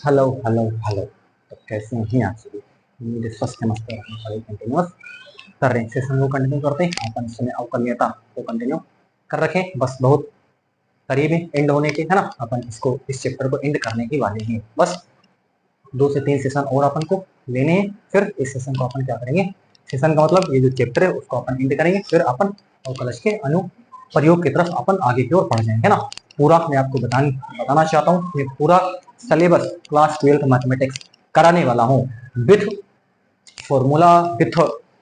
Hello hello hello. तो कैसे हैं आप सभी? मेरे स्वस्थ मस्त कंटिन्यूस कर रहे हैं, सेशन को कंटिन्यू करते हैं। अपन समय अवकलनीयता को कंटिन्यू कर रखे, बस बहुत करीब है एंड होने के, है ना। अपन इसको इस चैप्टर को एंड करने की वाले हैं। बस 2 से 3 सेशन और अपन को लेने हैं, फिर इस सेशन को अपन क्या करेंगे, सेशन का मतलब ये जो चैप्टर है उसको अपन एंड करेंगे, फिर अपन अवकलज के अनुप्रयोग की तरफ अपन आगे की ओर बढ़ जाएंगे, है ना। पूरा मैं आपको बताना चाहता हूँ, मैं पूरा सिलेबस क्लास 12 मैथमेटिक्स कराने वाला हूँ विथ फॉर्मूला, विथ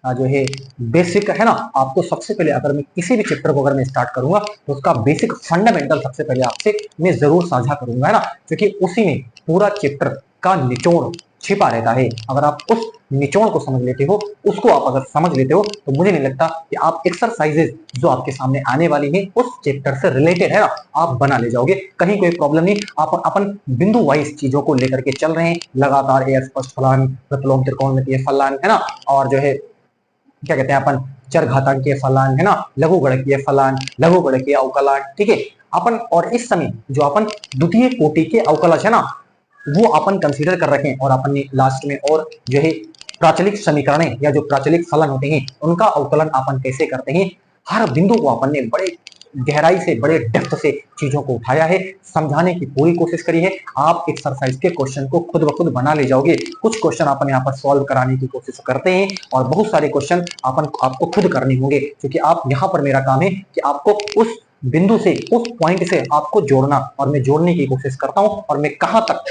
जो है बेसिक, है ना। आपको सबसे पहले अगर मैं किसी भी चैप्टर को अगर मैं स्टार्ट करूंगा तो उसका बेसिक फंडामेंटल सबसे पहले आपसे मैं जरूर साझा करूंगा, है ना, क्योंकि उसी में पूरा चैप्टर का निचोड़ छिपा रहता है। अगर आप उस निचोड़ को समझ लेते हो, उसको आप अगर समझ लेते हो, तो मुझे नहीं लगता कि आप एक्सरसाइजेज जो आपके सामने आने वाली है उस चैप्टर से रिलेटेड, है ना, आप बना ले जाओगे, कहीं कोई प्रॉब्लम नहीं। आप अपन बिंदु वाइज चीजों को लेकर के चल रहे हैं, लगातार ए स्पष्ट फलन, प्रतिलोम त्रिकोणमितीय फलन, है ना, और जो है क्या कहते हैं अपन चरघातांकीय फलन, है ना, लघु गणकीय फलन, लघु गणकीय अवकलन, ठीक है। अपन और इस समय जो अपन द्वितीय कोटि के अवकलज, है ना, वो अपन कंसीडर कर रखे हैं, और अपन ने लास्ट में और जो है प्राचलिक समीकरण या जो प्राचलिक फलन होते हैं उनका अवकलन अपन कैसे करते हैं, हर बिंदु को अपन ने बड़े गहराई से, बड़े डेप्थ से चीजों को उठाया है, समझाने की पूरी कोशिश करी है। आप एक्सरसाइज के क्वेश्चन को खुद ब खुद बना ले जाओगे। कुछ क्वेश्चन अपन यहाँ पर सॉल्व कराने की कोशिश करते हैं, और बहुत सारे क्वेश्चन अपन आपको खुद करने होंगे, क्योंकि आप यहाँ पर मेरा काम है कि आपको उस बिंदु से, उस पॉइंट से आपको जोड़ना, और मैं जोड़ने की कोशिश करता हूँ, और मैं कहां तक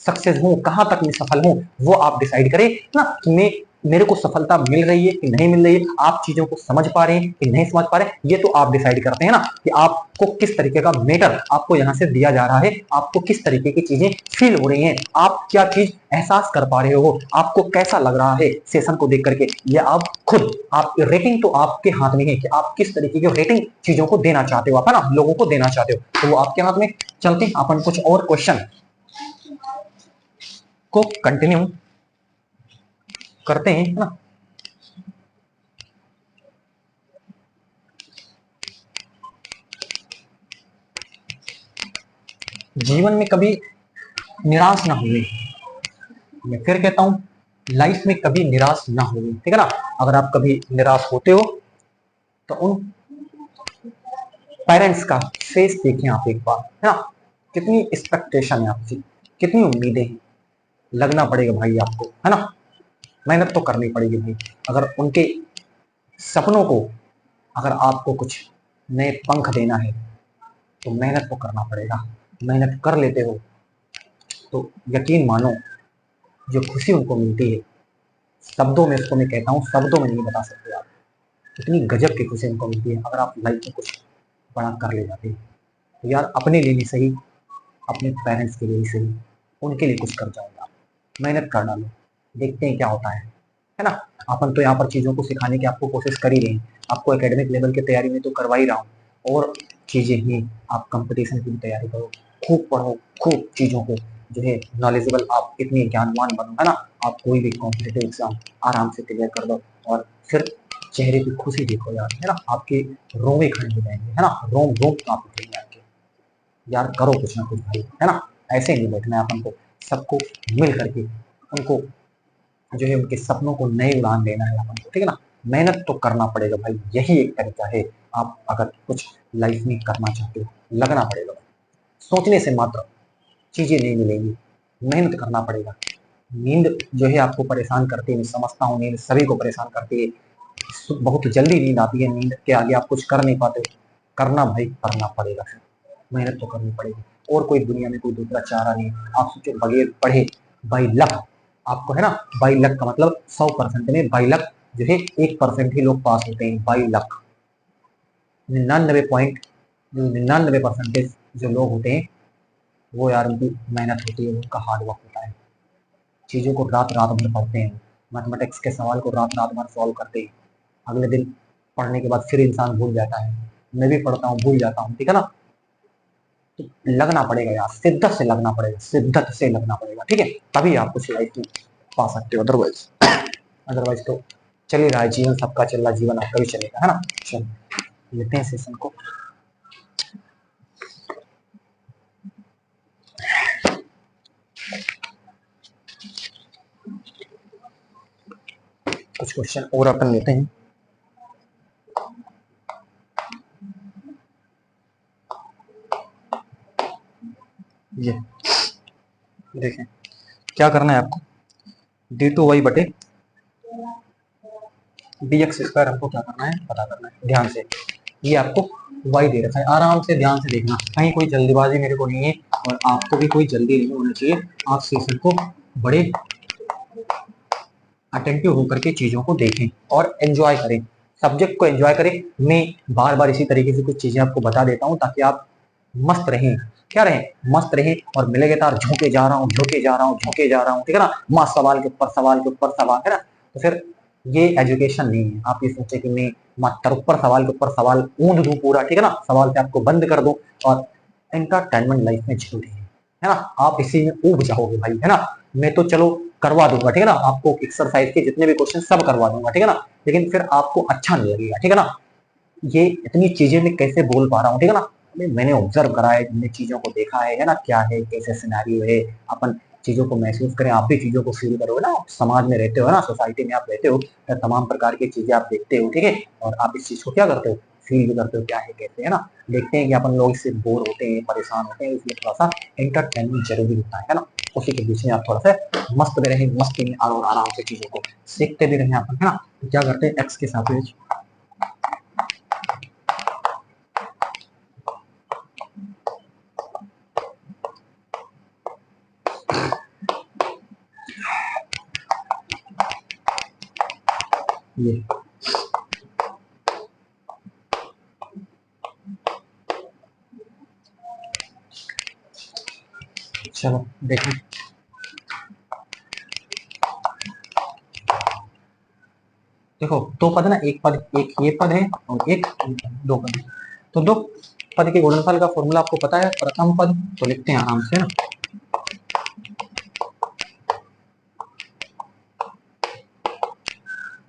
सक्सेस हूं, कहां तक मैं सफल हूं, वो आप डिसाइड करें ना, कि मैं मेरे को सफलता मिल रही है कि नहीं मिल रही है, आप चीजों को समझ पा रहे हैं कि नहीं समझ पा रहे हैं, ये तो आप डिसाइड करते हैं ना, कि आपको किस तरीके का मैटर आपको यहां से दिया जा रहा है, आपको किस तरीके की चीजें फील हो रही हैं, आप क्या चीज एहसास कर पा रहे हो, आपको कैसा लग रहा है सेशन को देख करके, ये आप खुद, आप रेटिंग तो आपके हाथ में है कि आप किस तरीके की रेटिंग चीजों को देना चाहते हो, आप, है ना, लोगों को देना चाहते हो, तो वो आपके हाथ में। चलते हैं अपन कुछ और क्वेश्चन को कंटिन्यू करते हैं, ना। जीवन में कभी निराश ना हुए, मैं फिर कहता हूं, लाइफ में कभी निराश ना हुए, ठीक है ना। अगर आप कभी निराश होते हो तो उन पेरेंट्स का फेस देखें आप एक बार, है ना, कितनी एक्सपेक्टेशन है आपकी, कितनी उम्मीदें हैं। लगना पड़ेगा भाई आपको, है ना, मेहनत तो करनी पड़ेगी भाई। अगर उनके सपनों को, अगर आपको कुछ नए पंख देना है तो मेहनत तो करना पड़ेगा। मेहनत कर लेते हो तो यकीन मानो, जो खुशी उनको मिलती है, शब्दों में, उसको मैं कहता हूँ शब्दों में नहीं बता सकते आप, इतनी गजब की खुशी उनको मिलती है अगर आप लाइफ में कुछ बड़ा कर ले जाते हैं। तो यार अपने लिए भी सही, अपने पेरेंट्स के लिए भी सही, उनके लिए कुछ कर जाओगे आप, मेहनत कर डालो, देखते हैं क्या होता है ना। अपन तो यहाँ पर चीजों को सिखाने की आपको कोशिश कर ही रहे हैं, आपको एकेडमिक लेवल की तैयारी में तो करवा ही रहा हूँ, और चीजें ही, आप कंपटीशन की भी तैयारी करो, खूब पढ़ो, खूब चीजों को जो है नॉलेजेबल, आप इतने ज्ञानवान बनो, है ना, आप कोई भी कॉम्पिटेटिव एग्जाम आराम से क्लियर कर दो, और फिर चेहरे की खुशी देखो यार, है ना, आपके रोवे खड़े हो जाएंगे, है ना, रोम रोम कांप उठेंगे आपके। यार करो कुछ ना कुछ भाई, है ना, ऐसे नहीं बैठना है अपन को, सबको मिल करके उनको जो है उनके सपनों को नई उड़ान देना है अपन को, ठीक है ना। मेहनत तो करना पड़ेगा भाई, यही एक तरीका है। आप अगर कुछ लाइफ में करना चाहते हो, लगना पड़ेगा भाई। सोचने से मात्र चीजें नहीं मिलेंगी, मेहनत करना पड़ेगा। नींद जो है आपको परेशान करती है, मैं समझता हूँ, नींद सभी को परेशान करती है, बहुत जल्दी नींद आती है, नींद के आगे आप कुछ कर नहीं पाते, करना भाई करना पड़ेगा, फिर मेहनत तो करनी पड़ेगी, और कोई दुनिया में कोई दूसरा चारा नहीं। आप सोचो बगैर पढ़े बाई लक, आपको, है ना, बाई लक का मतलब 100% में बाई लक जो है 1% ही लोग पास होते हैं, बाई लक। 99% जो लोग होते हैं वो यार उनकी मेहनत होती है, उनका हार्ड वर्क होता है, चीजों को रात रात भर पढ़ते हैं, मैथमेटिक्स के सवाल को रात रात भर सॉल्व करते हैं, अगले दिन पढ़ने के बाद फिर इंसान भूल जाता है, मैं भी पढ़ता हूँ भूल जाता हूँ, ठीक है ना। तो लगना पड़ेगा यार, शिद्दत से लगना पड़ेगा, शिद्दत से लगना पड़ेगा, ठीक है, तभी आप कुछ लाइफ में पा सकते हो, अदरवाइज अदरवाइज तो चल ही रहा है जीवन, सबका चल रहा है जीवन, आपका भी चलेगा, है ना। चलो लेते हैं सेशन को। कुछ क्वेश्चन और अपन लेते हैं। ये देखें, क्या करना है आपको, d2y बटे dx स्क्वायर हमको क्या करना है, पता करना है। ध्यान से, ये आपको y दे रखा है, आराम से ध्यान से देखना, कहीं कोई जल्दीबाजी मेरे को नहीं है और आपको भी कोई जल्दी नहीं होना चाहिए। आप सेशन को बड़े अटेंटिव होकर के चीजों को देखें और एंजॉय करें, सब्जेक्ट को एंजॉय करें। मैं बार बार इसी तरीके से कुछ चीजें आपको बता देता हूँ ताकि आप मस्त रहें, क्या रहें, मस्त रहें। और मिलेगा तार झोंके जा रहा हूँ, झोंके जा रहा हूँ, झोंके जा रहा हूँ, ठीक है ना, मस्त सवाल के ऊपर सवाल के ऊपर सवाल, है ना। तो फिर ये एजुकेशन नहीं है। आप ये सोचे कि मैं मात्र ऊपर सवाल ऊंध दूं पूरा, ठीक है ना, सवाल पे आपको बंद कर दूं। और एंटरटेनमेंट लाइफ में जरूरी है ना, आप इसी में उब जाओगे भाई, है ना। मैं तो चलो करवा दूंगा, ठीक है ना, आपको एक्सरसाइज के जितने भी क्वेश्चन सब करवा दूंगा, ठीक है ना, लेकिन फिर आपको अच्छा नहीं लगेगा, ठीक है ना। ये इतनी चीजें मैं कैसे बोल पा रहा हूँ, ठीक है ना, मैंने ऑब्जर्व करा है, मैंने चीजों को देखा है ना, क्या है कैसे सिनेरियो है, अपन चीजों को महसूस करें। आप भी चीजों को फील करो ना, समाज में रहते हो ना, सोसाइटी में आप रहते हो, तमाम प्रकार की चीजें आप देखते हो, ठीक है, और आप इस चीज को क्या करते हो, फील भी करते हो, क्या है कैसे, है ना। देखते हैं कि अपन लोग इससे बोर होते हैं, परेशान होते हैं, इसलिए थोड़ा सा एंटरटेनमेंट जरूरी होता है ना। उसी के बीच में आप थोड़ा सा मस्त में रहें, मस्ती में और आराम से चीजों को सीखते भी रहें अपन, है ना। तो क्या करते हैं, एक्स के सापेक्ष ये, चलो देखें, देखो दो पद ना, एक पद, एक ये पद है और एक दो पद है। तो दो पद के गुणनफल का फॉर्मूला आपको पता है, प्रथम पद तो लिखते हैं आराम से ना,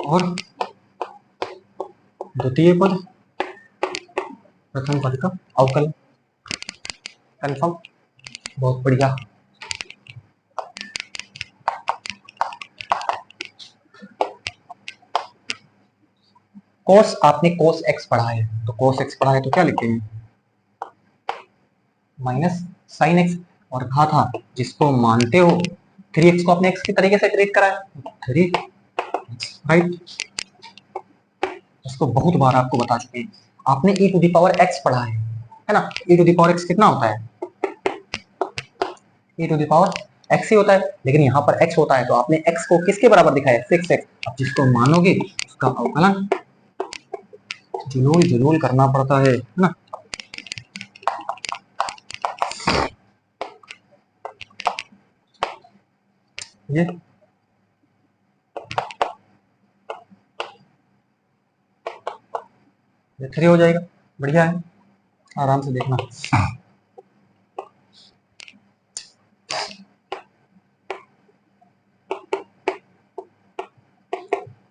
और द्वितीय पद प्रथम पद का अवकलन। कंफर्म, बहुत बढ़िया। कोस, आपने कोस एक्स पढ़ा है, तो कोस एक्स पढ़ा है तो क्या लिखते हैं, माइनस साइन एक्स। और कहा था जिसको मानते हो, 3x को अपने x की तरीके से ट्रीट करा है, 3 राइट, इसको बहुत बार आपको बता चुके हैं। आपने e to the power x पढ़ा है ना, e to the power x कितना होता है, e to the power x ही होता है, लेकिन यहाँ पर x होता है तो आपने x को किसके बराबर दिखाया, 6x। अब जिसको मानोगे उसका अवकलन जुलूल जुलूल करना पड़ता है ना। ये 3 हो जाएगा, बढ़िया है, आराम से देखना।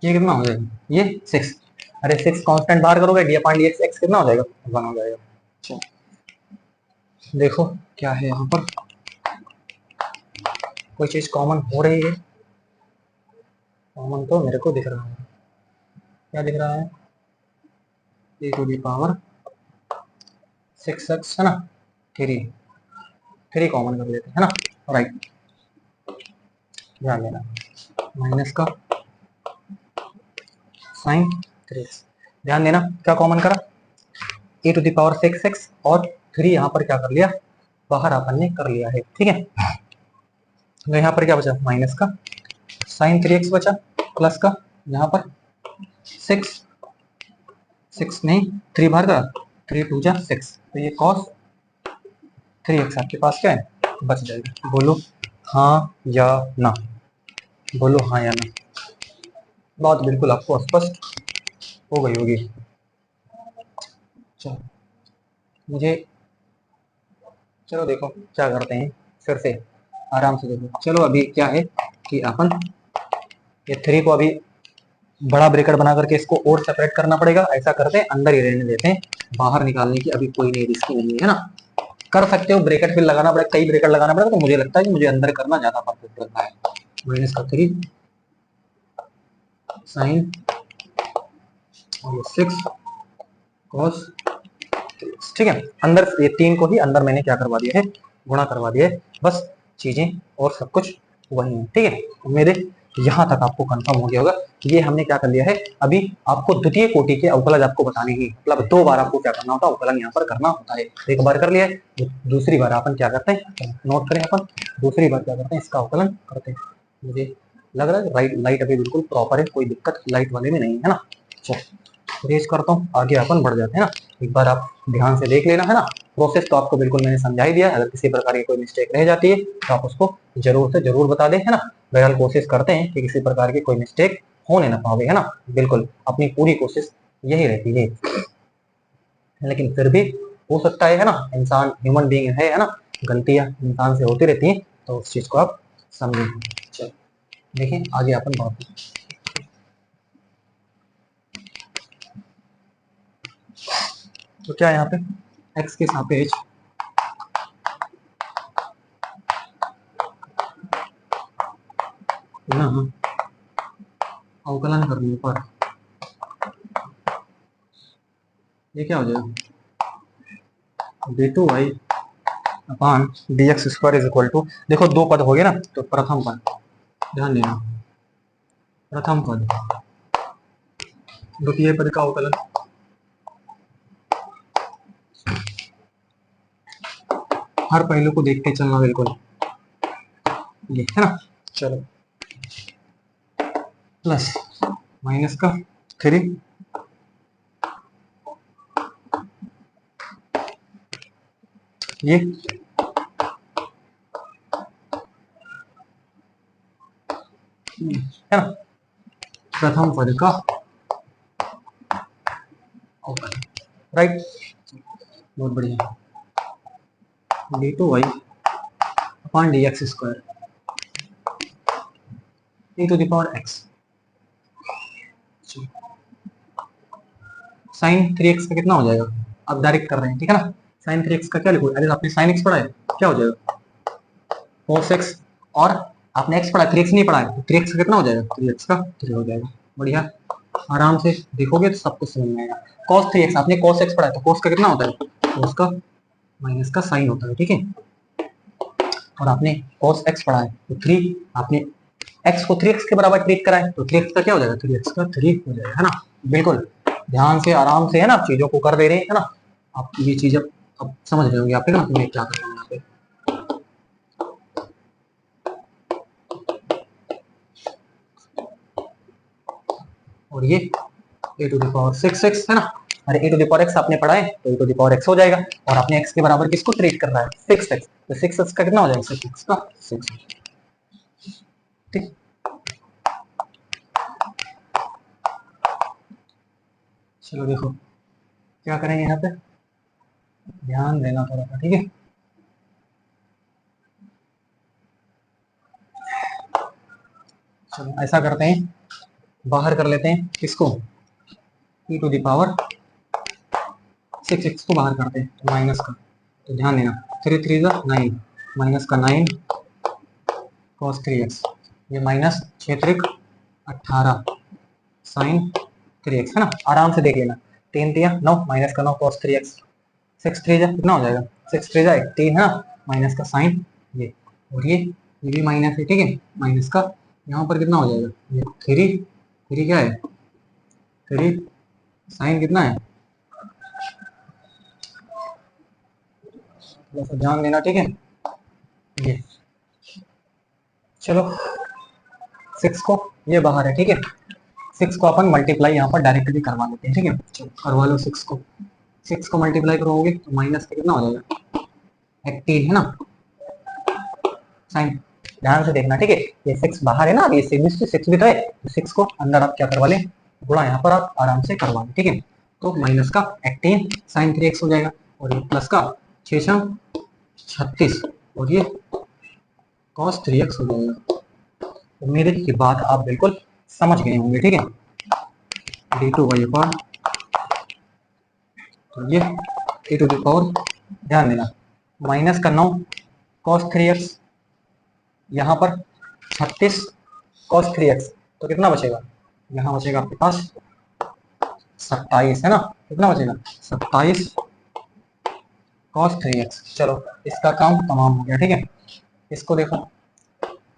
ये कितना हो जाएगा, ये 6, अरे 6 कांस्टेंट बाहर करोगे, D upon d x, x कितना हो जाएगा, 1 हो जाएगा। अच्छा देखो क्या है यहाँ पर, कोई चीज कॉमन हो रही है, कॉमन तो मेरे को दिख रहा है, क्या दिख रहा है, e to the power 6x है ना, 3 कॉमन कर लेते हैं, है ना, राइट, ध्यान देना, माइनस का साइन 3x, ध्यान देना क्या कॉमन करा, e to the power 6x और 3 यहाँ पर क्या कर लिया, बाहर अपन ने कर लिया है, ठीक है। तो यहाँ पर क्या बचा, माइनस का साइन 3x बचा, प्लस का यहाँ पर 6 नहीं 3 बाहर का, 3 टू जा 6, तो ये cos 3x आपके पास क्या है, बच जाएगा। बोलो हाँ या ना, बोलो हाँ या ना, बात बिल्कुल आपको स्पष्ट हो गई होगी। चलो मुझे, चलो देखो क्या करते हैं, फिर से आराम से देखो। चलो अभी क्या है कि अपन ये 3 को अभी बड़ा ब्रेकेट बना करके इसको और सेपरेट करना पड़ेगा, ऐसा करते हैं अंदर ही रहने देते हैं, बाहर निकालने की अभी कोई नहीं रिस्क नहीं है ना। कर सकते हो ब्रेकेट फिर लगाना पड़ेगा, कई ब्रेकेट लगाना पड़ेगा, तो मुझे लगता है कि मुझे अंदर करना ज्यादा परफेक्ट लगता है। माइनस का 3 साइन और ये 6 कॉस, ठीक है। अंदर ये 3 को ही अंदर मैंने क्या करवा दिया है, गुणा करवा दिया है, बस चीजें और सब कुछ वही है, ठीक है। मेरे यहाँ तक आपको कंफर्म हो गया होगा कि ये हमने क्या कर लिया है। अभी आपको द्वितीय कोटि के अवकलज आपको बताने ही, मतलब 2 बार आपको क्या करना होता है, अवकलन यहाँ पर करना होता है। एक बार कर लिया है, दूसरी बार अपन क्या करते हैं, नोट करें अपन, दूसरी बार क्या करते हैं, इसका अवकलन करते हैं। मुझे लग रहा है लाइट अभी बिल्कुल प्रॉपर है, कोई दिक्कत लाइट वाले में नहीं है ना। चलो रेज करता हूँ, आगे अपन बढ़ जाते हैं ना। एक बार आप ध्यान से देख लेना है ना, प्रोसेस तो आपको बिल्कुल मैंने समझा ही दिया है। अगर किसी प्रकार की कोई मिस्टेक रह जाती है तो आप उसको जरूर से जरूर बता दें, है ना। बहरहाल कोशिश करते हैं कि किसी प्रकार की कोई मिस्टेक होने ना पावे, है ना। बिल्कुल अपनी पूरी कोशिश यही रहती है, लेकिन फिर भी हो सकता है ना, इंसान ह्यूमन बीइंग है ना, गलतियां इंसान से होती रहती हैं, तो उस चीज को आप समझें। चलो देखिए आगे अपन बढ़ते हैं। तो क्या यहाँ पे x के सापेक्ष ना अवकलन करने पर ये क्या हो जाएगा, d2y upon dx square is equal to, देखो 2 पद हो गए ना, तो प्रथम पद ध्यान देना, प्रथम पद द्वितीय पद का अवकलन, हर पहलू को देख के चलना बिल्कुल, ये है ना। चलो प्लस माइनस का 3 ये है ना, प्रथम पद का अवकलन, राइट। बहुत बढ़िया, d2y upon dx square e to the power x sine 3x का कितना हो जाएगा, अब डायरेक्ट कर रहे हैं, ठीक है ना। साइन 3x का क्या लिखो, अरे आपने साइन x पढ़ा है, क्या हो जाएगा cos x, और आपने x पढ़ा है 3x नहीं पढ़ा है, तो 3x का कितना हो जाएगा, 3x का 3 हो जाएगा। बढ़िया, आराम से देखोगे तो सब कुछ समझ में आएगा। cos 3x, आपने cos x पढ़ा है, तो cos का कितना होता है, cos का माइनस का साइन होता है, ठीक है। और आपने cos x पढ़ा है, तो 3 आपने x को 3x के बराबर ट्रीट करा है, तो 3x का क्या हो जाएगा, 3x का 3 हो जाएगा, है ना। बिल्कुल ध्यान से आराम से, है ना, चीजों को कर दे रहे हैं, है ना। आप ये चीज अब समझ रहे होंगे आप, है ना, मैं क्या कर रहा हूँ यहाँ पे। और ये a to the power 6x है ना, अरे a to the power x आपने पढ़ा है, तो a to the power x हो जाएगा, और आपने x के बराबर किसको ट्रीट कर रहा है, 6x, तो 6x का कितना हो जाएगा, 6x का 6, ठीक। चलो देखो क्या करेंगे यहाँ पे, ध्यान देना थोड़ा सा, ठीक है। चलो ऐसा करते हैं, बाहर कर लेते हैं किसको, e to the power 6x को बाहर करते हैं, तो माइनस का, तो ध्यान देना 3 3 9, माइनस का 9 cos 3x, ये माइनस 6 3 18 साइन 3x, है ना। आराम से देख लेना, 3 3 9, माइनस का 9 cos 3x, 6 3 कितना हो जाएगा, 6 3 18 है ना, माइनस का साइन ये, और ये भी माइनस है, ठीक है, माइनस का यहाँ पर कितना हो जाएगा, ये 3 3 क्या है, 3 साइन कितना है, थोड़ा सा ध्यान देना, ठीक है। ये चलो 6 को ये बाहर है, ठीक है, 6 को अपन मल्टीप्लाई यहाँ पर डायरेक्टली करवा लेते हैं, ठीक है। चलो करवा लो 6 को मल्टीप्लाई करोगे तो माइनस का कितना हो जाएगा, 18 है ना, साइन, ध्यान से देखना, ठीक है। ये 6 बाहर है ना, ये 6 भी तो है, तो 6 को अंदर आप क्या करवा लें, गुणा यहाँ पर आप आराम से करवा लें, ठीक है। तो माइनस का 18 साइन 3x हो जाएगा, और ये प्लस का 6 36, और ये cos 3x हो जाएगा। तो मेरे की बात आप बिल्कुल समझ गए होंगे, ठीक है। d2y पर, तो ये e टू द पावर, ध्यान देना, माइनस का 9 cos 3x, यहाँ पर 36 cos 3x, तो कितना बचेगा, यहाँ बचेगा आपके पास 27 है ना, कितना बचेगा 27 cos 3x। चलो इसका काम तमाम हो गया, ठीक है। इसको देखो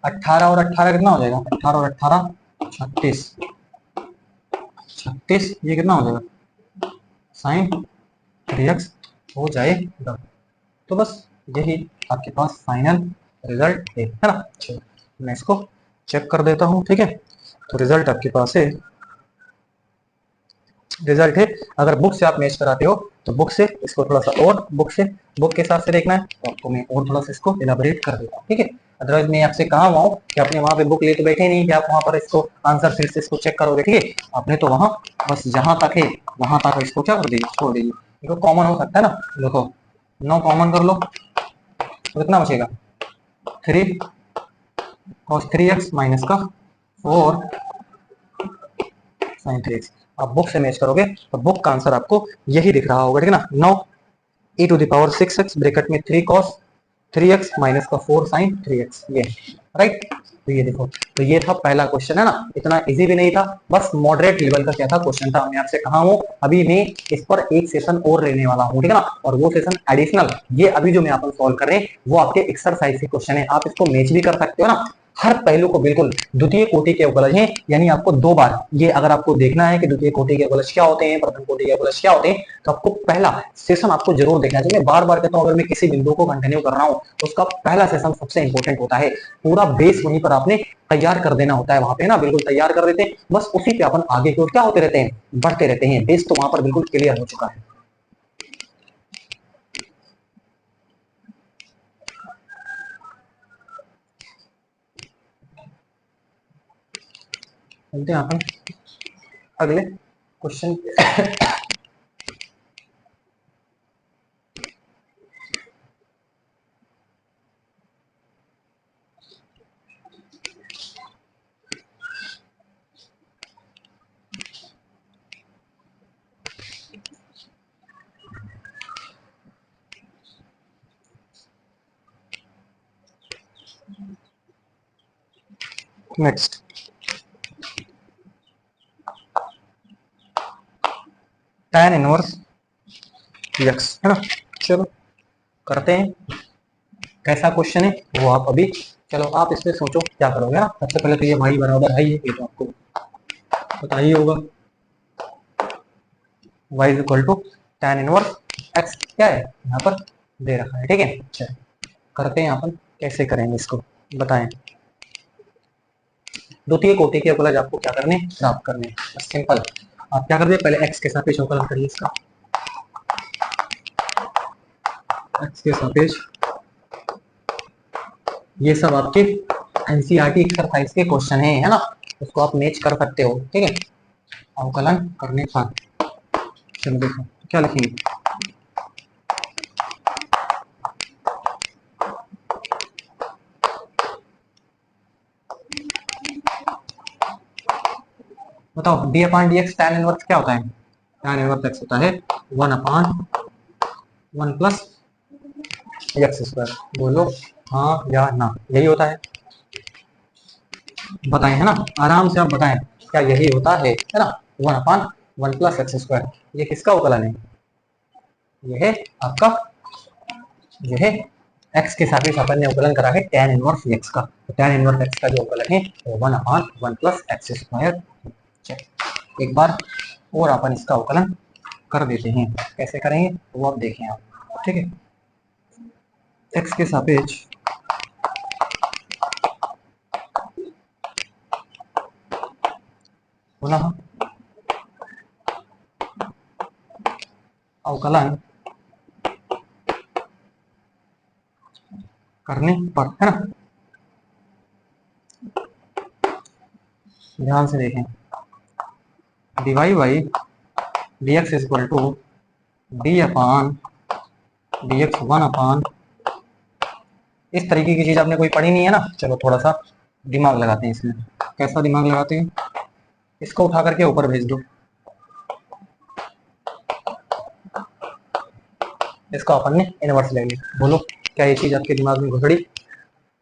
18 और 18 कितना हो जाएगा, 18 और 18 36, 36 ये कितना हो जाएगा sin 3x हो जाएगा। तो बस यही आपके पास फाइनल रिजल्ट है ना। चलो मैं इसको चेक कर देता हूँ, ठीक है। तो रिजल्ट आपके पास है, रिजल्ट है। अगर बुक से आप मैच कराते हो तो बुक से इसको थोड़ा सा और बुक के हिसाब से देखना है, तो आपको मैं और थोड़ा सा इसको इलाबोरेट कर देता हूँ, ठीक है। अदरवाइज मैं आपसे कहा हुआ हूँ कि आपने वहां पे बुक लेके बैठे नहीं कि आप वहां पर इसको आंसर फिर से इसको चेक करोगे, ठीक है। आपने तो वहां बस जहां तक है वहां तक इसको क्या कर दीजिए, छोड़ दीजिए। देखो कॉमन हो सकता है ना, देखो 9 कॉमन कर लो तो कितना बचेगा 3 cos 3x माइनस का 4 sin 3x। आप बुक से मैच करोगे तो बुक का आंसर आपको यही दिख रहा होगा, ठीक है ना। 9 e to the power 6x bracket में 3 cos 3x माइनस का 4 sin 3x, ये राइट। तो ये देखो, तो ये था पहला क्वेश्चन, है ना। इतना इजी भी नहीं था, बस मॉडरेट लेवल का क्या था क्वेश्चन था। मैं आपसे कहा हूँ अभी मैं इस पर एक सेशन और लेने वाला हूँ, ठीक है ना। और वो सेशन एडिशनल, ये अभी जो मैं आप सॉल्व कर रहे हैं वो आपके एक्सरसाइज के क्वेश्चन है। आप इसको मैच भी कर सकते हो ना, हर पहलू को बिल्कुल द्वितीय कोटि के अवकलज हैं, यानी आपको 2 बार ये अगर आपको देखना है कि द्वितीय कोटि के अवकलज क्या होते हैं, प्रथम कोटि के अवकलज क्या होते हैं, तो आपको पहला सेशन आपको जरूर देखना चाहिए। बार बार कहता हूं, अगर मैं किसी बिंदु को कंटिन्यू कर रहा हूं तो उसका पहला सेशन सबसे इंपॉर्टेंट होता है। पूरा बेस वहीं पर आपने तैयार कर देना होता है, वहां पे ना बिल्कुल तैयार कर देते हैं, बस उसी पे अपन आगे की ओर क्या होते रहते हैं, बढ़ते रहते हैं। बेस तो वहां पर बिल्कुल क्लियर हो चुका है। चलते हैं अपन अगले question. Next tan inverse x, है ना। चलो करते हैं, कैसा क्वेश्चन है वो आप अभी, चलो आप इसमें सोचो क्या करोगे ना। सबसे पहले तो ये y बराबर है, ये तो आपको पता ही होगा, y is equal to tan inverse x क्या है यहाँ पर दे रखा है, ठीक है। चलो करते हैं अपन, कैसे करेंगे इसको बताएं। द्वितीय कोटि के अवकलज आपको क्या करने, प्राप्त करने, सिंपल। आप क्या करिए, पहले x के सापेक्ष अवकलन करिए इसका, x के सापेक्ष। ये सब आपके एनसीईआरटी एक्सरसाइज के क्वेश्चन है ना, उसको आप मैच कर सकते हो, ठीक है। अवकलन करने पर चलो देखो क्या लिखेंगे, बताओ डी अपान डी एक्स tan इनवर्स क्या होता है, tan इनवर्स x होता है 1/1 प्लस एक्स स्क्वायर। बोलो हाँ या ना, यही होता है, बताएं, है ना। आराम से आप बताएं क्या यही होता है ना। 1/1 प्लस एक्स स्क्वायर, ये किसका अवकलन है, ये है आपका, ये है x के सापेक्ष अपन ने अवकलन करा है tan इनवर्स x का। तो tan इनवर्स x का जो अवकलन है वो 1/1 प्लस एक्स स्क्वायर। एक बार और अपन इसका अवकलन कर देते हैं, कैसे करेंगे वो आप देखें आप, ठीक है। x के सापेक्ष पुनः अवकलन करने पर, है ना। ध्यान से देखें, dy by dx is equal to d upon dx 1/, इस तरीके की चीज आपने कोई पढ़ी नहीं है ना। चलो थोड़ा सा दिमाग लगाते हैं इसमें, कैसा दिमाग लगाते हैं, इसको उठा करके ऊपर भेज दो, इसका अपन ने इनवर्स ले लिया। बोलो क्या ये चीज आपके दिमाग में घुसड़ी,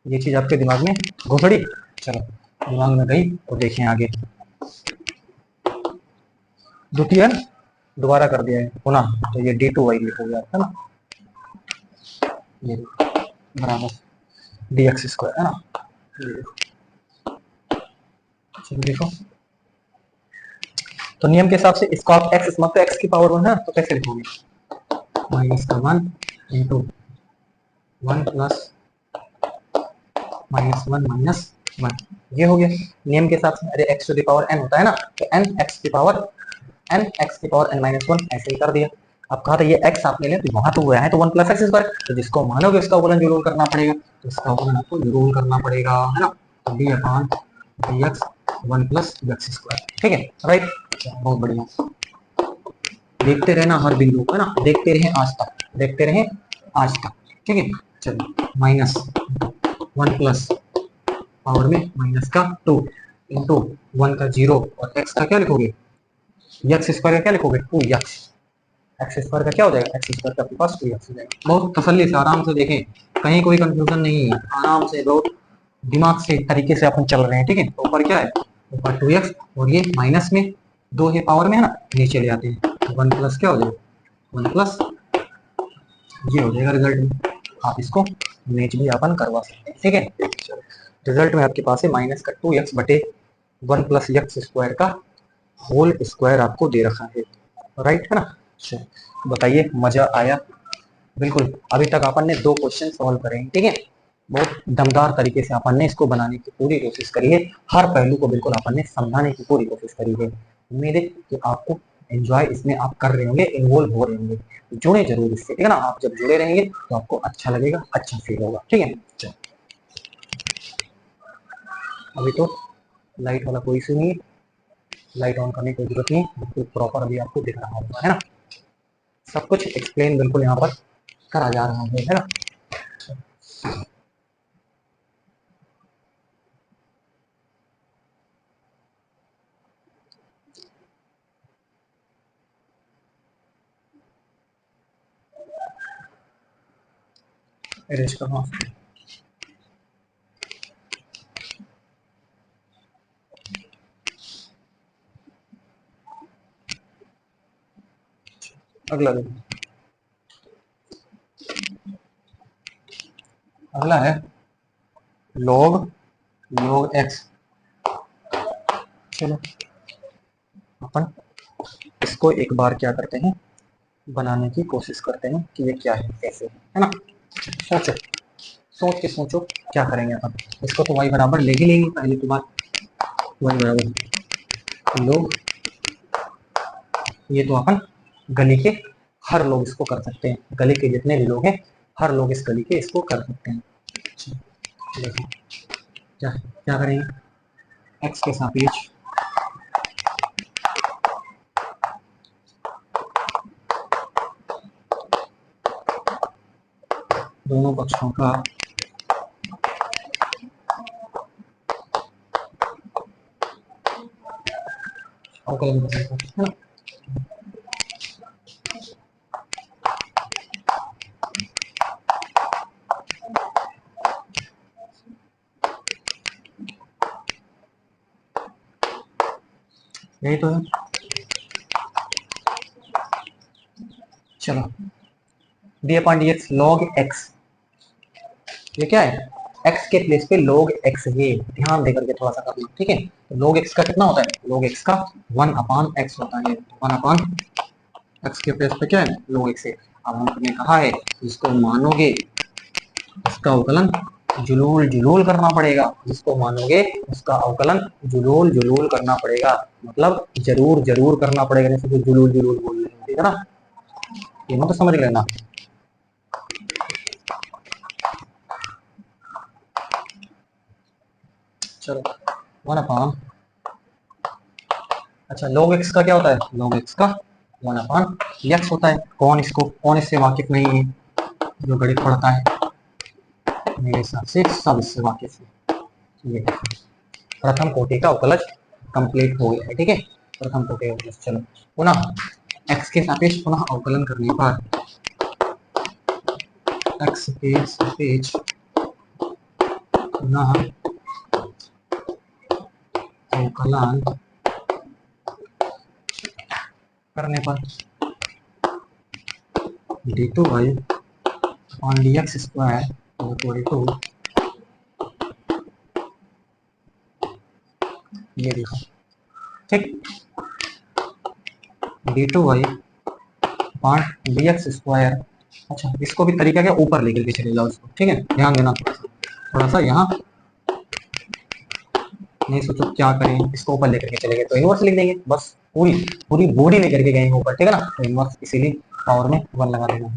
ये चीज आपके दिमाग में घुसड़ी, चलो दिमाग में गई तो देखें आगे। द्वितीय दोबारा कर दिया है पुनः, तो ये d2y लिखोगे आप, है ना, ये बराबर dx स्क्वायर, है ना, ये देखो, चलो देखो, तो नियम के हिसाब से इसको आप x मतलब तो x की पावर 1 है, तो कैसे लिखोगे, माइनस का 1 इंटू 1 प्लस माइनस 1 माइनस 1, ये हो गया नियम के हिसाब से। अरे x to the power n होता है ना, तो n x की पावर n माइनस 1 ऐसे ही कर दिया। अब कहा था ये x आप ले लें, तो वहां तो वो है तो 1 प्लस एक्स स्क्वायर, तो जिसको मानोगे उसका अवकलन जरूर करना पड़ेगा, तो इसका अवकलन आपको जरूर करना पड़ेगा, है ना, तो d upon dx 1 plus x square, ठीक है, राइट, बहुत बढ़िया। देखते रहना हर बिंदु, है ना, देखते रहे आज तक, देखते रहे आज तक, ठीक है। चलो माइनस 1 प्लस पावर में माइनस का 2 इंटू 1 का 0 और x का क्या लिखोगे, x स्क्वायर का क्या लिखोगे 2x, एक्स स्क्वायर का क्या हो जाएगा, एक्स स्क्वायर का आपके पास 2x हो जाएगा। बहुत तसल्ली से आराम से देखें, कहीं कोई कंफ्यूजन नहीं है, आराम से बहुत दिमाग से तरीके से अपन चल रहे हैं, ठीक है। तो ऊपर क्या है, ऊपर 2x और ये माइनस में 2 है पावर में, है ना, नीचे ले आते हैं, 1 प्लस क्या हो जाएगा 1 प्लस, ये हो जाएगा रिजल्ट में, आप इसको मैच भी अपन करवा सकते हैं, ठीक है। रिजल्ट में आपके पास है माइनस का 2x बटे 1 प्लस एक्स स्क्वायर का होल स्क्वायर आपको दे रखा है, राइट, है ना। बताइए मजा आया, बिल्कुल। अभी तक अपन ने 2 क्वेश्चन सॉल्व करे हैं, ठीक है, बहुत दमदार तरीके से अपन ने इसको बनाने की पूरी कोशिश करी है, हर पहलू को बिल्कुल अपन ने समझाने की पूरी कोशिश करी है। उम्मीद है कि आपको एंजॉय इसमें आप कर रहे होंगे, इन्वॉल्व हो रहे होंगे, जुड़े जरूर इससे, ठीक है ना, आप जब जुड़े रहेंगे तो आपको अच्छा लगेगा, अच्छा फील होगा, ठीक है। चलो अभी तो लाइट वाला कोई इशू नहीं है, लाइट ऑन करने की जरूरत नहीं, बिल्कुल प्रॉपर अभी आपको दिख रहा होगा, है ना, सब कुछ एक्सप्लेन बिल्कुल यहाँ पर करा जा रहा है ना। अरेंज करना, अगला देखो, अगला है log log x। चलो अपन इसको एक बार क्या करते हैं, बनाने की कोशिश करते हैं कि ये क्या है, कैसे है ना। सोचो, सोच के सोचो क्या करेंगे अपन, इसको तो y बराबर ले ही लेंगे पहले की बात, y बराबर लोग, ये तो अपन गली के हर लोग इसको कर सकते हैं, गली के जितने भी लोग हैं हर लोग इस गली के इसको कर सकते हैं। देखो क्या क्या करेंगे, x के सापेक्ष दोनों पक्षों का अवकलन करेंगे, है ना। यही तो है, चलो D upon d x log x, ये क्या है, x के प्लेस पे log x है, ध्यान देकर के थोड़ा सा करना, ठीक है। तो log x का कितना होता है, log x का 1 अपॉन x होता है, 1 अपॉन x के प्लेस पे क्या है log x है। अब हमने कहा है जिसको मानोगे उसका अवकलन जुलूल जुलूल करना पड़ेगा, जिसको मानोगे उसका अवकलन जुलूल जुलूल करना पड़ेगा, मतलब जरूर जरूर करना पड़ेगा, जैसे कि जुलूल जुलूल बोल रहे हैं, ठीक है ना, ये तो समझ लेना। चलो 1 अपॉन, अच्छा log x का क्या होता है, log x का 1 अपॉन x होता है, कौन इससे वाकिफ नहीं है, जो गणित पढ़ता है मेरे हिसाब से सब इससे वाकिफ है। ये प्रथम कोटि का अवकलज कंप्लीट हो गया है, ठीक है, प्रथम कोटि का अवकलज। चलो पुनः x के सापेक्ष पुनः अवकलन करने पर x के सापेक्ष पुनः अवकलन करने पर d2y upon dx square equal to, ये देखो ठीक, d2y अपॉन dx स्क्वायर। अच्छा, इसको भी तरीका क्या, ऊपर लेकर के चले जाओ इसको, ठीक है, ध्यान देना थोड़ा सा यहाँ नहीं सोचो क्या करें, इसको ऊपर लेकर के चले गए तो इनवर्स लिख देंगे, बस पूरी पूरी बॉडी लेकर के गए ऊपर, ठीक है ना, तो इनवर्स इसीलिए पावर में 1 लगा देना।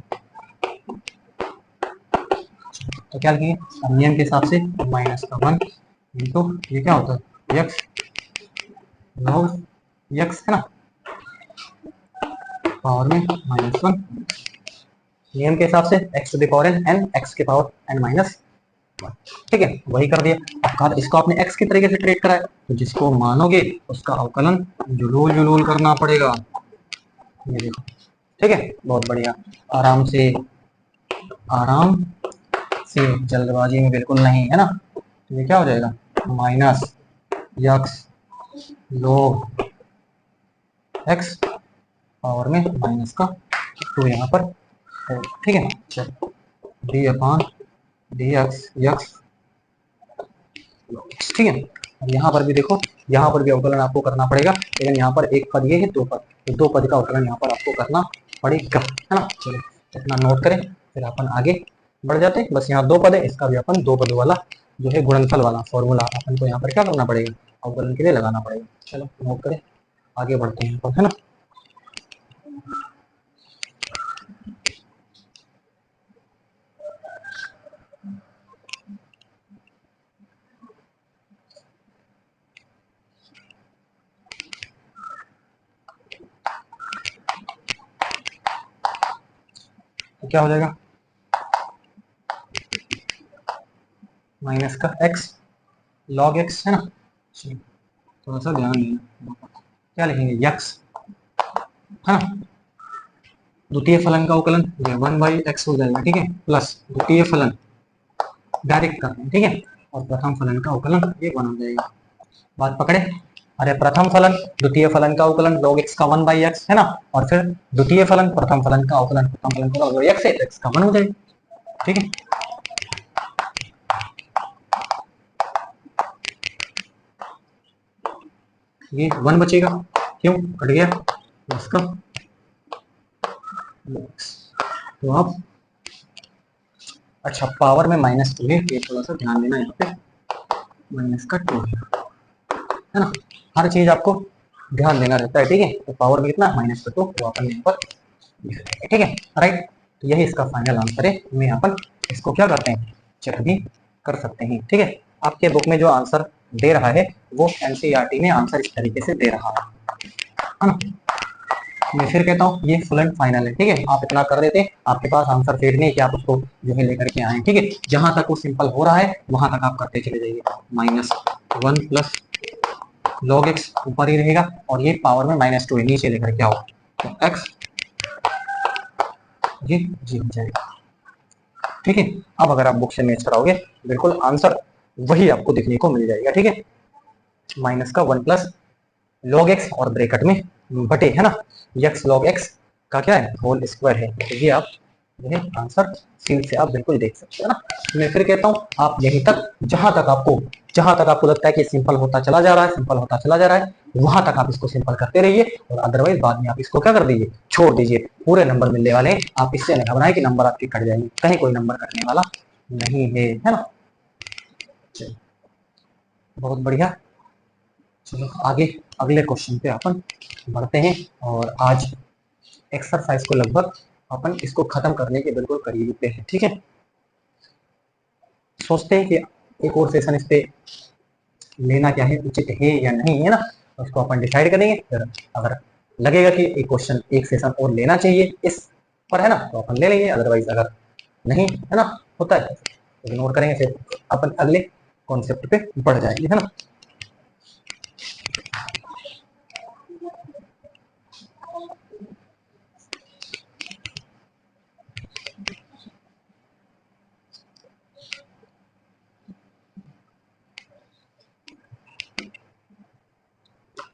तो क्या लिखेंगे, नियम के हिसाब से माइनस का 1 इंटू ये क्या होता है एक्स लॉग एक्स, है ना, पावर में -1, नियम के हिसाब से x to the power n x के पावर एन माइनस 1, ठीक है, वही कर दिया। अब कहा इसको आपने एक्स की तरीके से ट्रीट करा है, तो जिसको मानोगे उसका अवकलन जुलूल जुलूल करना पड़ेगा, ये देखो, ठीक है, बहुत बढ़िया, आराम से आराम से, जल्दबाजी में बिल्कुल नहीं, है ना। तो ये क्या हो जाएगा, minus x log x power में माइनस का 2 यहाँ पर, ठीक है, चलो D upon d x x, ठीक है। अब यहाँ पर भी देखो, यहाँ पर भी अवकलन आपको करना पड़ेगा, लेकिन यहाँ पर एक पद ये है, 2 पद, तो 2 पद का अवकलन यहाँ पर आपको करना पड़ेगा, है ना। चलो इतना नोट करें, फिर अपन आगे बढ़ जाते हैं। बस यहाँ 2 पद है, इसका भी अपन 2 पद वाला जो है गुणनफल वाला फॉर्मूला अपन को यहाँ पर क्या करना पड़ेगा, अवकलन के लिए लगाना पड़ेगा। चलो नोट करें, आगे बढ़ते हैं, है ना। तो क्या हो जाएगा, माइनस का x log x, है ना। थोड़ा सा ध्यान देना, क्या लिखेंगे x, है ना, द्वितीय फलन का अवकलन ये 1/x हो जाएगा, ठीक है, प्लस द्वितीय फलन डायरेक्ट करते हैं, ठीक है, और प्रथम फलन का अवकलन ये 1 हो जाएगा। बात पकड़े, अरे प्रथम फलन द्वितीय फलन का अवकलन log x का 1/x, है ना, और फिर द्वितीय फलन प्रथम फलन का अवकलन प्रथम फलन का log x है, तो x का 1 हो जाएगा, ठीक है। ये 1 बचेगा, क्यों कट गया इसका, तो आप अच्छा पावर में -2 है, ये थोड़ा सा ध्यान देना, यहाँ पे माइनस का 2 है ना, हर चीज आपको ध्यान देना रहता है, ठीक है। तो पावर में कितना -2, तो अपन यहाँ पर लिख देंगे, ठीक है, राइट। तो यही इसका फाइनल आंसर है, में अपन इसको क्या करते हैं, चेक भी कर सकते हैं, ठीक है। आपके बुक में जो आंसर दे रहा है वो एनसीईआरटी में आंसर इस तरीके से दे रहा है ना। मैं फिर कहता हूँ ये फुल एंड फाइनल है, ठीक है, आप इतना कर देते, आपके पास आंसर फिर नहीं कि आप उसको जो है लेकर के आए, ठीक है। जहां तक वो सिंपल हो रहा है वहां तक आप करते चले जाइए, -1 प्लस log x ऊपर ही रहेगा, और ये पावर में -2 है, नीचे लेकर के आओ, तो x ये जी हो जाएगा, ठीक है। अब अगर आप बुक से मैच कराओगे बिल्कुल आंसर वही आपको देखने को मिल जाएगा, ठीक है, माइनस का 1 प्लस log x और ब्रैकेट में बटे, है ना, x log x का क्या है होल स्क्वायर है, तो ये आप ये आंसर सीट से आप बिल्कुल देख सकते हो ना। मैं फिर कहता हूँ आप यहीं तक, जहां तक आपको लगता है कि सिंपल होता चला जा रहा है, सिंपल होता चला जा रहा है, वहां तक आप इसको सिंपल करते रहिए, और अदरवाइज बाद में आप इसको क्या कर दीजिए, छोड़ दीजिए, पूरे नंबर मिलने वाले हैं, आप इससे न घबराएं कि नंबर आपके कट जाएंगे, कहीं कोई नंबर कटने वाला नहीं है ना। बहुत बढ़िया, चलो आगे अगले क्वेश्चन पे अपन बढ़ते हैं, और आज एक्सरसाइज को लगभग अपन इसको खत्म करने के बिल्कुल करीब पे है, ठीक है। सोचते हैं कि एक और सेशन इस पे लेना क्या है, उचित है या नहीं, है ना, उसको अपन डिसाइड करेंगे, फिर अगर लगेगा कि एक क्वेश्चन एक सेशन और लेना चाहिए इस पर, है ना, तो अपन ले लेंगे, अदरवाइज अगर नहीं, है ना, होता है इग्नोर करेंगे, फिर अपन अगले कॉन्सेप्ट पे बढ़ जाएंगे, है ना।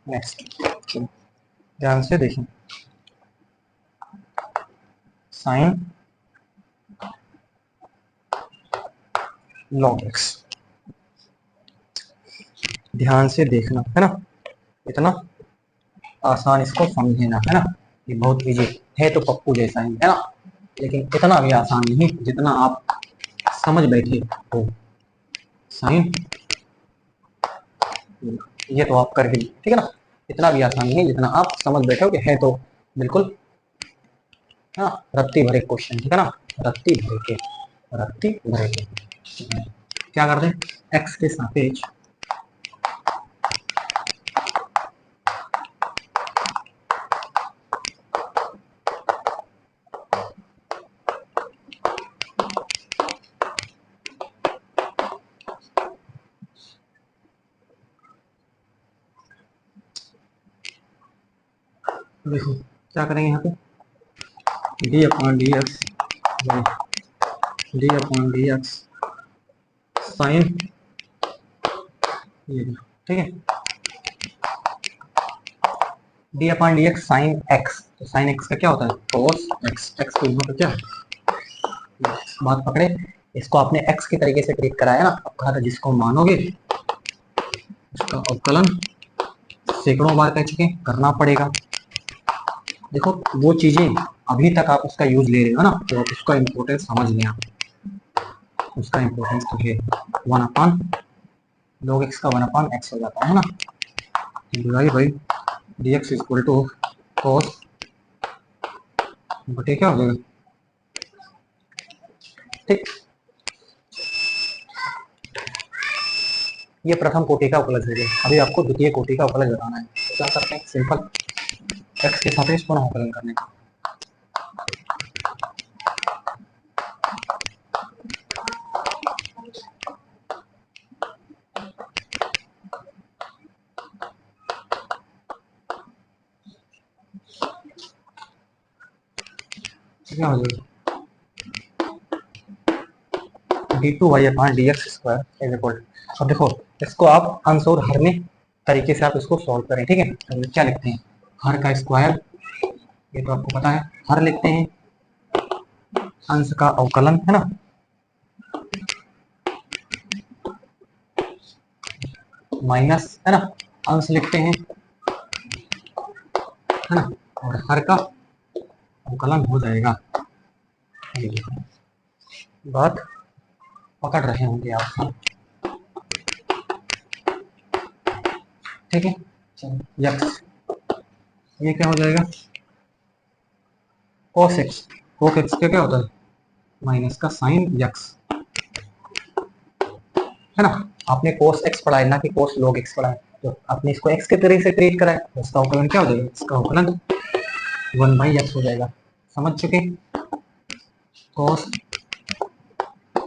नेक्स्ट ध्यान से देखें, साइन लॉग एक्स। ध्यान से देखना है ना, इतना आसान इसको समझना है ना, ये बहुत इजी है तो पप्पू जैसा ही है ना, लेकिन इतना भी आसान नहीं जितना आप समझ बैठे हो। साइन, ये तो आप कर भी, ठीक है ना, इतना भी आसान नहीं जितना आप समझ बैठे हो कि है तो बिल्कुल हाँ रत्ती भरे क्वेश्चन, ठीक है ना, रत्ती भरे के, रत्ती भरे के। क्या करते हैं, एक्स के सापेक्ष देखो क्या करेंगे यहाँ पे, d upon d x, d upon d x sine, ये ठीक है, d upon d x sine x, तो साइन एक्स का क्या होता है, कोस एक्स, एक्स को इग्नोर क्या बात पकड़े, इसको आपने एक्स के तरीके से ट्रीट कराया ना, अब कहा था जिसको मानोगे उसका अवकलन सैकड़ों बार कह चुके, करना पड़ेगा। देखो वो चीजें अभी तक आप उसका यूज ले रहे हो ना, तो आप उसका इम्पोर्टेंस समझ लें, आप उसका इम्पोर्टेंस तो है 1 अपॉन log x का 1 अपॉन x हो जाता है ना, divide by d x equal to cos बटे क्या हो जाएगा, ठीक। ये प्रथम कोटि का अवकलज हो गया, अभी आपको द्वितीय कोटि का अवकलज बताना है, तो क्या करते हैं, सिंपल x के सापेक्ष पुनः अवकलन करने का, क्या हो जाएगा, d2y upon dx square is equal, अब देखो इसको आप अंश और हर में तरीके से आप इसको सॉल्व करें, ठीक है, तो क्या लिखते हैं, हर का स्क्वायर, ये तो आपको पता है, हर लिखते हैं, अंश का अवकलन है ना, माइनस है ना, अंश लिखते हैं है ना, और हर का अवकलन हो जाएगा, बात पकड़ रहे होंगे आप, ठीक है। यक्स, ये क्या हो जाएगा, cos x, cos x क्या होता है, माइनस का साइन यक्स, है ना, आपने cos x पढ़ा है ना कि cos log x पढ़ा है, तो आपने इसको x के तरीके से ट्रीट करा है, तो इसका अवकलन क्या हो जाएगा, इसका अवकलन 1/x हो जाएगा, समझ चुके, cos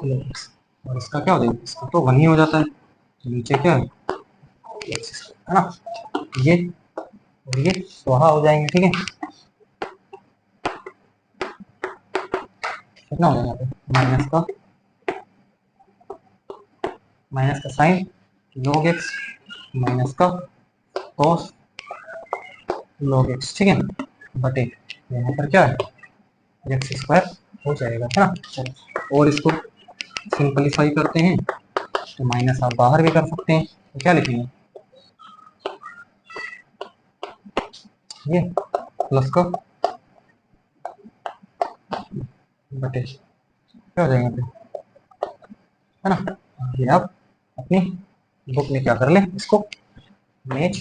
log x, और इसका क्या हो जाएगा, इसका तो 1 ही हो जाता है, तो नीचे क्या है ना, ये और ये स्वाहा हो जाएंगे, ठीक है, कितना हो जाएगा माइनस का साइन log x माइनस का cos log x, ठीक है, बटे यहाँ पर क्या है एक्स स्क्वायर हो जाएगा, है ना, चलो और इसको सिंपलीफाई करते हैं, तो माइनस आप बाहर भी कर सकते हैं, तो क्या लिखेंगे, ये प्लस का बटे क्या हो जाएगा, है ना, ये आप अपनी बुक में क्या कर लें, इसको मैच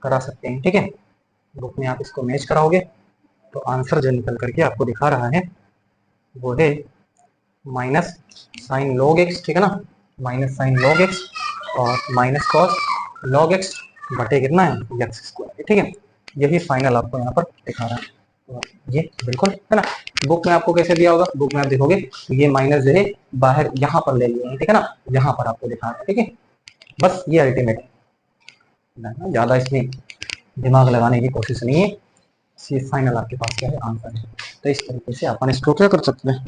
करा सकते हैं, ठीक है, बुक में आप इसको मैच कराओगे तो आंसर जो निकल करके आपको दिखा रहा है वो है माइनस साइन लॉग एक्स, ठीक है ना, माइनस साइन लॉग एक्स और माइनस कॉस लॉग एक्स बटे कितना है एक्स स्क्वायर, ठीक है, यही फाइनल आपको यहाँ पर दिखा रहा है, तो ये बिल्कुल है ना, बुक में आपको कैसे दिया होगा, बुक में आप देखोगे ये माइनस जो है बाहर यहाँ पर ले लिए हैं, ठीक है ना, यहाँ पर आपको दिखा रहा है, ठीक है, बस ये अल्टीमेट, ज्यादा इसमें दिमाग लगाने की कोशिश नहीं है, ये फाइनल आपके पास क्या है आंसर है, तो इस तरीके से अपन इसको क्या कर सकते हैं,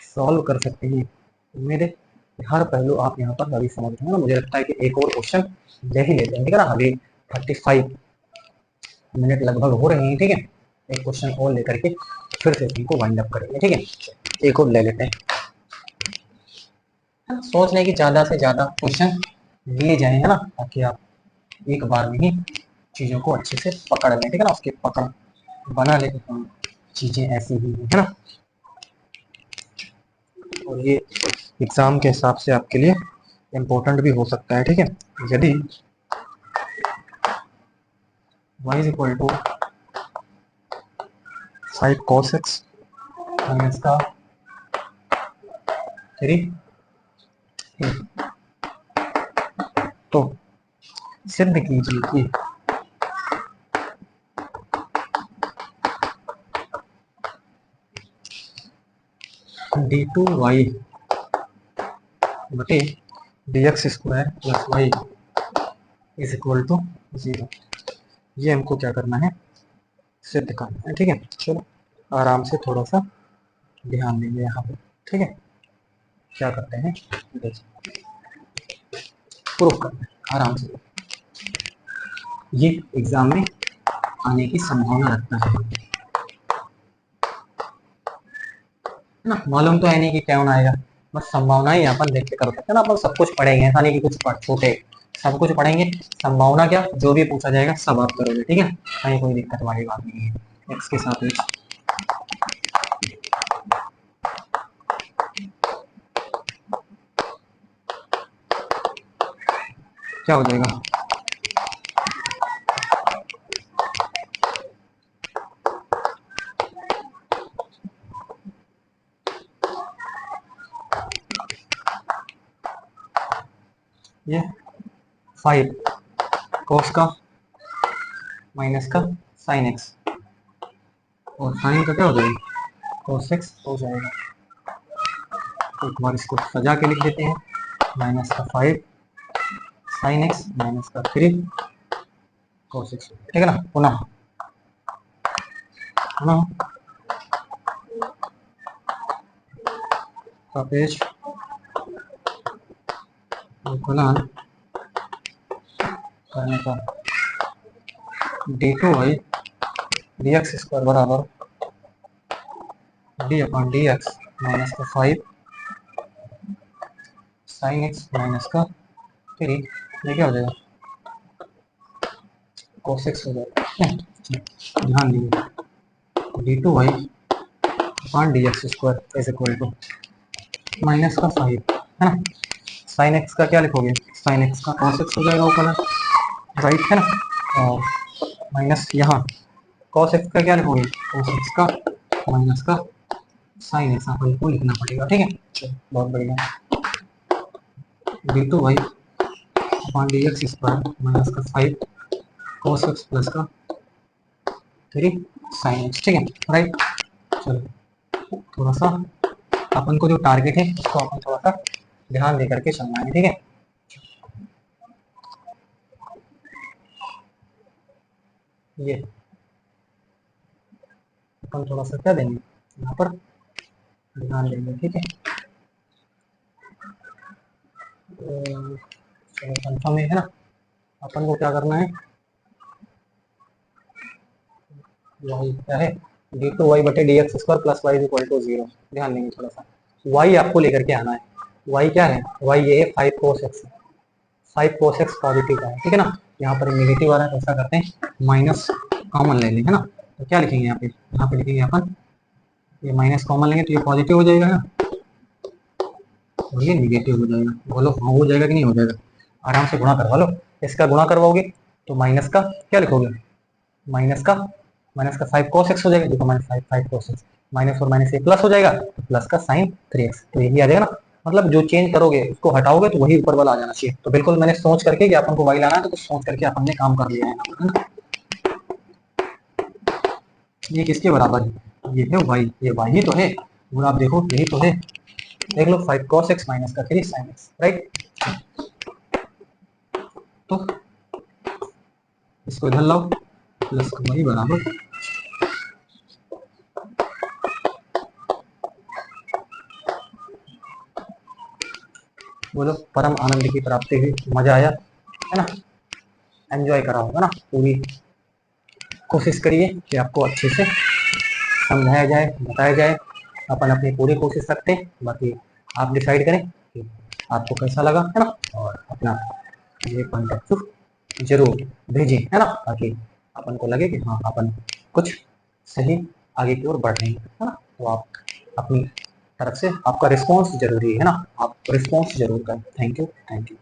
सॉल्व कर सकते हैं, मेरे हर पहलू आप यहाँ पर अभी समझ रहे हैं ना, मुझे लगता है कि एक और क्वेश्चन ले ही लेते हैं, ठीक है ना, अभी 35 मिनट लगभग हो रहे हैं, ठीक है, एक क्वेश्चन और लेकर के फिर से इनको वाइंड अप करेंगे। ठीक है, एक और ले लेते हैं। सोच लें कि ज़्यादा से ज़्यादा क्वेश्चन लिए जाए, है ना, ताकि आप एक बार में ही चीज़ों को अच्छे से पकड़ लें। ठीक है ना, उसकी पकड़ बना लें, चीज़ें ऐसी ही है ना। और ये एग्ज़ाम के हिसाब से आपके लिए इम्पोर्टेंट भी हो सकता है। ठीक है, यदि y is equal to 5 cos x minus का 3, तो सिद्ध कीजिए कि d2y बटे dx square plus y is equal to 0। ये हमको क्या करना है, सिद्ध करना है। ठीक है, चलो आराम से थोड़ा सा ध्यान देंगे यहाँ पे। ठीक है, क्या करते हैं, प्रूफ करते हैं आराम से। ये एग्जाम में आने की संभावना रखता है ना। मालूम तो है नहीं कि कौन आएगा, बस संभावना ही अपन देख के कर सकते हैं ना। अपन सब कुछ पढ़ेंगे, ऐसा नहीं कि कुछ छोटे, सब कुछ पढ़ेंगे। संभावना क्या, जो भी पूछा जाएगा सब आप करोगे। ठीक है, कहीं कोई दिक्कत वाली बात नहीं है। एक्स के साथ में क्या हो जाएगा, ये 5 cos का माइनस का sin x, और sin का क्या हो जाएगा, cos x हो जाएगा। तो एक बार इसको सजा के लिख देते हैं, माइनस का 5 sin x माइनस का 3 cos x। ठीक है ना, पुनः पुनः का पेज गुणन करने का d2y dx स्क्वायर बराबर d अपॉन dx माइनस का 5 sin x माइनस का 3, ये क्या हो जाएगा, cos x हो जाएगा। ध्यान दीजिए, d2y upon dx square is equal to minus का 5 है ना, sin x का क्या लिखोगे, sin x का cos x हो जाएगा ऊपर, राइट है ना, और माइनस यहाँ cos x का क्या लिखोगे, cos x का माइनस का sin x अपन को लिखना पड़ेगा। ठीक है, चलो बहुत बढ़िया। d2y upon dx square minus का 5 cos x प्लस का 3 sin x। ठीक है, राइट। चलो थोड़ा सा अपन को जो टारगेट है उसको अपन थोड़ा सा ध्यान दे करके चलना है। ठीक है, ये अपन थोड़ा सा क्या देंगे यहाँ पर ध्यान देंगे। ठीक है, चलो कंफर्म है ना। अपन को क्या करना है, y क्या है, d2y बटे dx square plus y is equal to 0। ध्यान देंगे थोड़ा सा, y आपको लेकर के आना है। y क्या है, y ये है 5 cos x, 5 cos x positive का है। ठीक है ना, यहाँ पर नेगेटिव आ रहा है तो ऐसा करते हैं माइनस कॉमन ले लें, है ना। तो क्या लिखेंगे यहाँ पे लिखेंगे अपन, ये माइनस कॉमन लेंगे तो ये पॉजिटिव हो जाएगा ना, और ये निगेटिव हो जाएगा। बोलो हाँ हो जाएगा कि नहीं हो जाएगा, आराम से गुणा करवा लो। इसका गुणा करवाओगे तो माइनस का क्या लिखोगे, माइनस का 5 cos x हो जाएगा। देखो माइनस 5 cos x, माइनस और माइनस ये प्लस हो जाएगा, तो प्लस का साइन 3x, तो यही आ जाएगा ना। मतलब जो चेंज करोगे उसको हटाओगे तो वही ऊपर वाला आ जाना चाहिए। तो बिल्कुल मैंने सोच करके कि अपन को y लाना है तो कुछ सोच करके अपन ने काम कर लिया है ना। ये किसके बराबर है, ये है y, ये y ही तो है, और आप देखो यही तो है। देख लो 5 cos x माइनस का 3 sin x, राइट। तो इसको इधर लाओ, प्लस का वही बराबर बोलो परम आनंद की प्राप्ति हुई, मजा आया है ना, एंजॉय करा होगा ना। पूरी कोशिश करिए कि आपको अच्छे से समझाया जाए, बताया जाए, अपन अपनी पूरी कोशिश रखते हैं। बाकी आप डिसाइड करें कि आपको कैसा लगा, है ना, और अपना ये पॉइंट ऑफ व्यू जरूर भेजें, है ना, ताकि अपन को लगे कि हाँ अपन कुछ सही आगे की ओर बढ़ रहे हैं, है ना। तो आप अपनी तरफ से आपका रिस्पॉन्स जरूरी है ना, आप रिस्पॉन्स जरूर करें। Thank you, thank you.